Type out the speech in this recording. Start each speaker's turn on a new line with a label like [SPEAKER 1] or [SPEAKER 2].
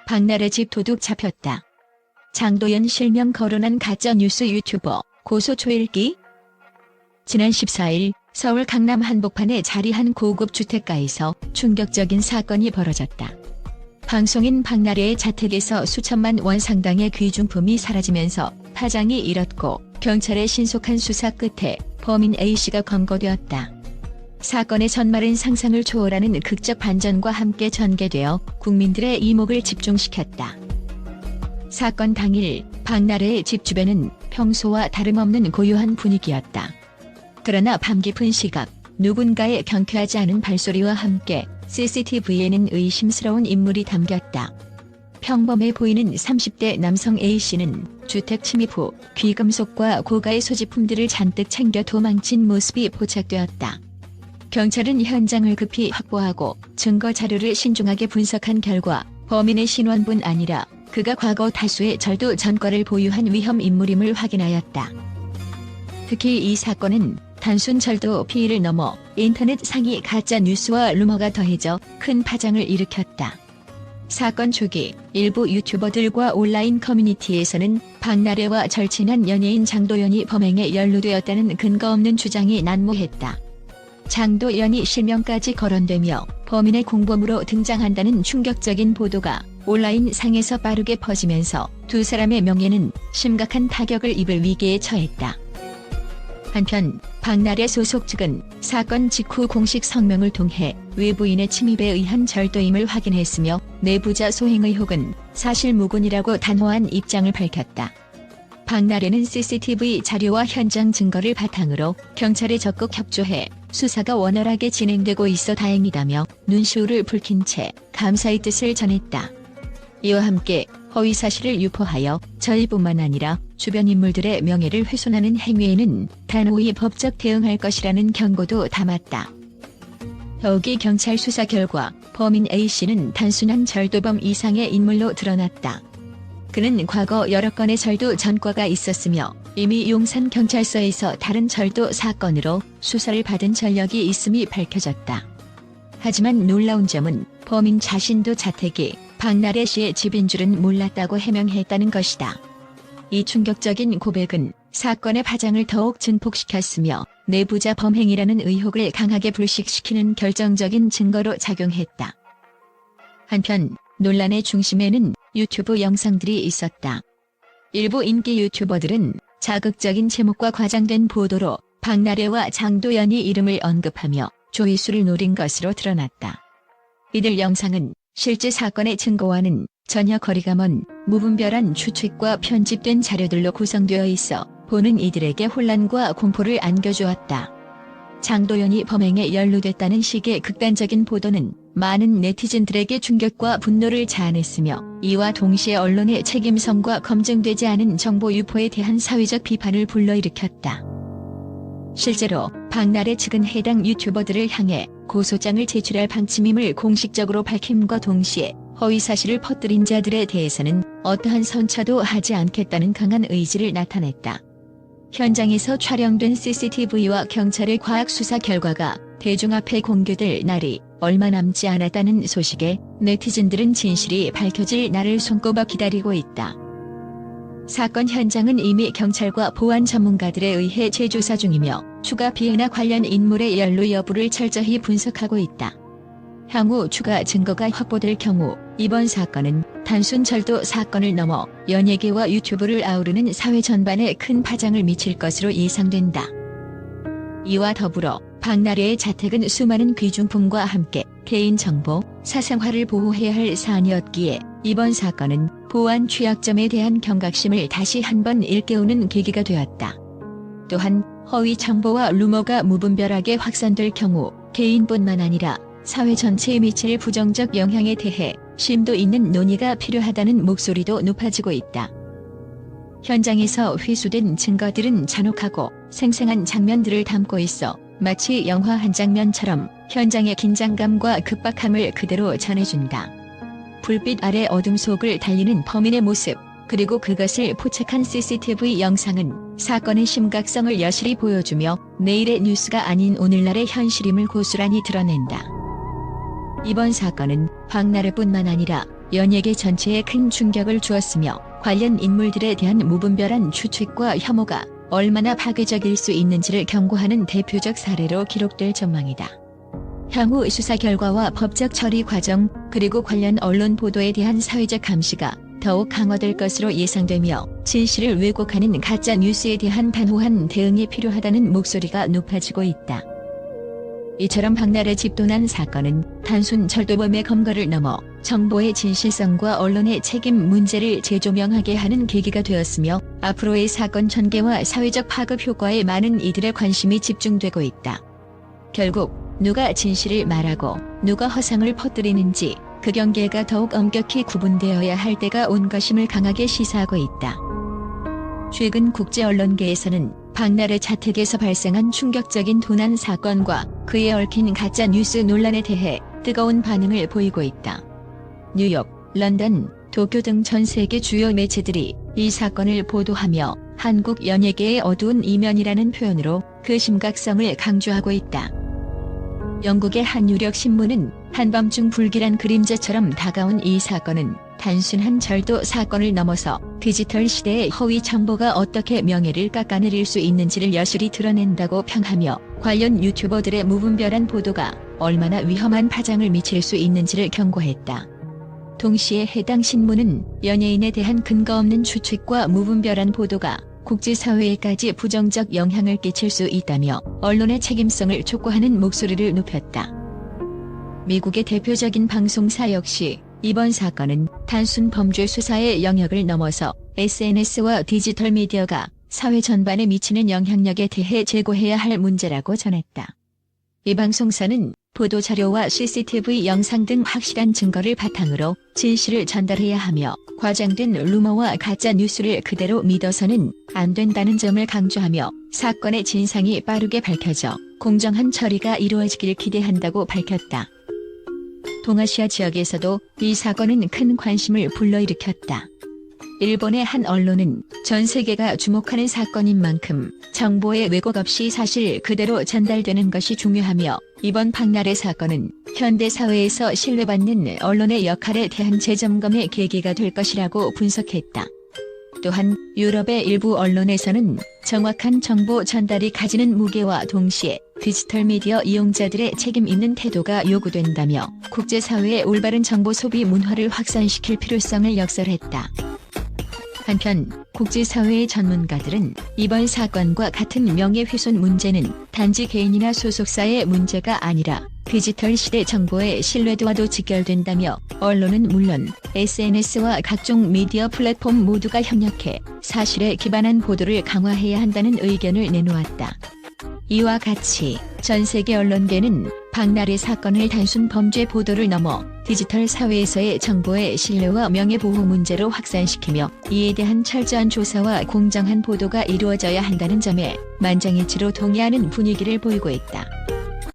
[SPEAKER 1] 박나래 집 도둑 잡혔다. 장도연 실명 거론한 가짜뉴스 유튜버 고소 초일기. 지난 14일 서울 강남 한복판에 자리한 고급 주택가에서 충격적인 사건이 벌어졌다. 방송인 박나래의 자택에서 수천만 원 상당의 귀중품이 사라지면서 파장이 일었고 경찰의 신속한 수사 끝에 범인 A씨가 검거되었다. 사건의 전말은 상상을 초월하는 극적 반전과 함께 전개되어 국민들의 이목을 집중시켰다. 사건 당일 박나래의 집 주변은 평소와 다름없는 고요한 분위기였다. 그러나 밤 깊은 시각 누군가의 경쾌하지 않은 발소리와 함께 CCTV에는 의심스러운 인물이 담겼다. 평범해 보이는 30대 남성 A씨는 주택 침입 후 귀금속과 고가의 소지품들을 잔뜩 챙겨 도망친 모습이 포착되었다. 경찰은 현장을 급히 확보하고 증거 자료를 신중하게 분석한 결과 범인의 신원뿐 아니라 그가 과거 다수의 절도 전과를 보유한 위험 인물임을 확인하였다. 특히 이 사건은 단순 절도 피의를 넘어 인터넷 상위 가짜 뉴스와 루머가 더해져 큰 파장을 일으켰다. 사건 초기 일부 유튜버들과 온라인 커뮤니티에서는 박나래와 절친한 연예인 장도연이 범행에 연루되었다는 근거 없는 주장이 난무했다. 장도연이 실명까지 거론되며 범인의 공범으로 등장한다는 충격적인 보도가 온라인 상에서 빠르게 퍼지면서 두 사람의 명예는 심각한 타격을 입을 위기에 처했다. 한편 박나래 소속 측은 사건 직후 공식 성명을 통해 외부인의 침입에 의한 절도임을 확인했으며 내부자 소행 의혹은 사실무근이라고 단호한 입장을 밝혔다. 박나래는 CCTV 자료와 현장 증거를 바탕으로 경찰에 적극 협조해 수사가 원활하게 진행되고 있어 다행이다며 눈시울을 붉힌 채 감사의 뜻을 전했다. 이와 함께 허위사실을 유포하여 저희뿐만 아니라 주변 인물들의 명예를 훼손하는 행위에는 단호히 법적 대응할 것이라는 경고도 담았다. 더욱이 경찰 수사 결과 범인 A씨는 단순한 절도범 이상의 인물로 드러났다. 그는 과거 여러 건의 절도 전과가 있었으며 이미 용산경찰서에서 다른 절도 사건으로 수사를 받은 전력이 있음이 밝혀졌다. 하지만 놀라운 점은 범인 자신도 자택이 박나래 씨의 집인 줄은 몰랐다고 해명했다는 것이다. 이 충격적인 고백은 사건의 파장을 더욱 증폭시켰으며 내부자 범행이라는 의혹을 강하게 불식시키는 결정적인 증거로 작용했다. 한편 논란의 중심에는 유튜브 영상들이 있었다. 일부 인기 유튜버들은 자극적인 제목과 과장된 보도로 박나래와 장도연이 이름을 언급하며 조회수를 노린 것으로 드러났다. 이들 영상은 실제 사건의 증거와는 전혀 거리가 먼 무분별한 추측과 편집된 자료들로 구성되어 있어 보는 이들에게 혼란과 공포를 안겨주었다. 장도연이 범행에 연루됐다는 식의 극단적인 보도는 많은 네티즌들에게 충격과 분노를 자아냈으며 이와 동시에 언론의 책임성과 검증되지 않은 정보 유포에 대한 사회적 비판을 불러일으켰다. 실제로 박나래 측은 해당 유튜버들을 향해 고소장을 제출할 방침임을 공식적으로 밝힘과 동시에 허위사실을 퍼뜨린 자들에 대해서는 어떠한 선처도 하지 않겠다는 강한 의지를 나타냈다. 현장에서 촬영된 CCTV와 경찰의 과학수사 결과가 대중 앞에 공개될 날이 얼마 남지 않았다는 소식에 네티즌들은 진실이 밝혀질 날을 손꼽아 기다리고 있다. 사건 현장은 이미 경찰과 보안 전문가들에 의해 재조사 중이며 추가 피해나 관련 인물의 연루 여부를 철저히 분석하고 있다. 향후 추가 증거가 확보될 경우 이번 사건은 단순 절도 사건을 넘어 연예계와 유튜브를 아우르는 사회 전반에 큰 파장을 미칠 것으로 예상된다. 이와 더불어 박나래의 자택은 수많은 귀중품과 함께 개인정보, 사생활을 보호해야 할 사안이었기에 이번 사건은 보안 취약점에 대한 경각심을 다시 한번 일깨우는 계기가 되었다. 또한 허위 정보와 루머가 무분별하게 확산될 경우 개인뿐만 아니라 사회 전체에 미칠 부정적 영향에 대해 심도 있는 논의가 필요하다는 목소리도 높아지고 있다. 현장에서 회수된 증거들은 잔혹하고 생생한 장면들을 담고 있어 마치 영화 한 장면처럼 현장의 긴장감과 급박함을 그대로 전해준다. 불빛 아래 어둠 속을 달리는 범인의 모습, 그리고 그것을 포착한 CCTV 영상은 사건의 심각성을 여실히 보여주며 내일의 뉴스가 아닌 오늘날의 현실임을 고스란히 드러낸다. 이번 사건은 박나래뿐만 아니라 연예계 전체에 큰 충격을 주었으며 관련 인물들에 대한 무분별한 추측과 혐오가 얼마나 파괴적일 수 있는지를 경고하는 대표적 사례로 기록될 전망이다. 향후 수사 결과와 법적 처리 과정, 그리고 관련 언론 보도에 대한 사회적 감시가 더욱 강화될 것으로 예상되며 진실을 왜곡하는 가짜 뉴스에 대한 단호한 대응이 필요하다는 목소리가 높아지고 있다. 이처럼 박나래 집도난 사건은 단순 절도범의 검거를 넘어 정보의 진실성과 언론의 책임 문제를 재조명하게 하는 계기가 되었으며 앞으로의 사건 전개와 사회적 파급 효과에 많은 이들의 관심이 집중되고 있다. 결국 누가 진실을 말하고 누가 허상을 퍼뜨리는지 그 경계가 더욱 엄격히 구분되어야 할 때가 온 것임을 강하게 시사하고 있다. 최근 국제 언론계에서는 박나래 자택에서 발생한 충격적인 도난 사건과 그에 얽힌 가짜 뉴스 논란에 대해 뜨거운 반응을 보이고 있다. 뉴욕, 런던, 도쿄 등 전 세계 주요 매체들이 이 사건을 보도하며 한국 연예계의 어두운 이면이라는 표현으로 그 심각성을 강조하고 있다. 영국의 한 유력 신문은 한밤중 불길한 그림자처럼 다가온 이 사건은 단순한 절도 사건을 넘어서 디지털 시대의 허위 정보가 어떻게 명예를 깎아내릴 수 있는지를 여실히 드러낸다고 평하며 관련 유튜버들의 무분별한 보도가 얼마나 위험한 파장을 미칠 수 있는지를 경고했다. 동시에 해당 신문은 연예인에 대한 근거 없는 추측과 무분별한 보도가 국제사회에까지 부정적 영향을 끼칠 수 있다며 언론의 책임성을 촉구하는 목소리를 높였다. 미국의 대표적인 방송사 역시 이번 사건은 단순 범죄 수사의 영역을 넘어서 SNS와 디지털 미디어가 사회 전반에 미치는 영향력에 대해 제고해야 할 문제라고 전했다. 이 방송사는 보도 자료와 CCTV 영상 등 확실한 증거를 바탕으로 진실을 전달해야 하며 과장된 루머와 가짜 뉴스를 그대로 믿어서는 안 된다는 점을 강조하며 사건의 진상이 빠르게 밝혀져 공정한 처리가 이루어지길 기대한다고 밝혔다. 동아시아 지역에서도 이 사건은 큰 관심을 불러일으켰다. 일본의 한 언론은 전 세계가 주목하는 사건인 만큼 정보의 왜곡 없이 사실 그대로 전달되는 것이 중요하며 이번 박나래 사건은 현대 사회에서 신뢰받는 언론의 역할에 대한 재점검의 계기가 될 것이라고 분석했다. 또한 유럽의 일부 언론에서는 정확한 정보 전달이 가지는 무게와 동시에 디지털 미디어 이용자들의 책임 있는 태도가 요구된다며 국제사회의 올바른 정보 소비 문화를 확산시킬 필요성을 역설했다. 한편 국제사회의 전문가들은 이번 사건과 같은 명예훼손 문제는 단지 개인이나 소속사의 문제가 아니라 디지털 시대 정보의 신뢰도와도 직결된다며 언론은 물론 SNS와 각종 미디어 플랫폼 모두가 협력해 사실에 기반한 보도를 강화해야 한다는 의견을 내놓았다. 이와 같이 전 세계 언론계는 박나래 사건을 단순 범죄 보도를 넘어 디지털 사회에서의 정보의 신뢰와 명예보호 문제로 확산시키며 이에 대한 철저한 조사와 공정한 보도가 이루어져야 한다는 점에 만장일치로 동의하는 분위기를 보이고 있다.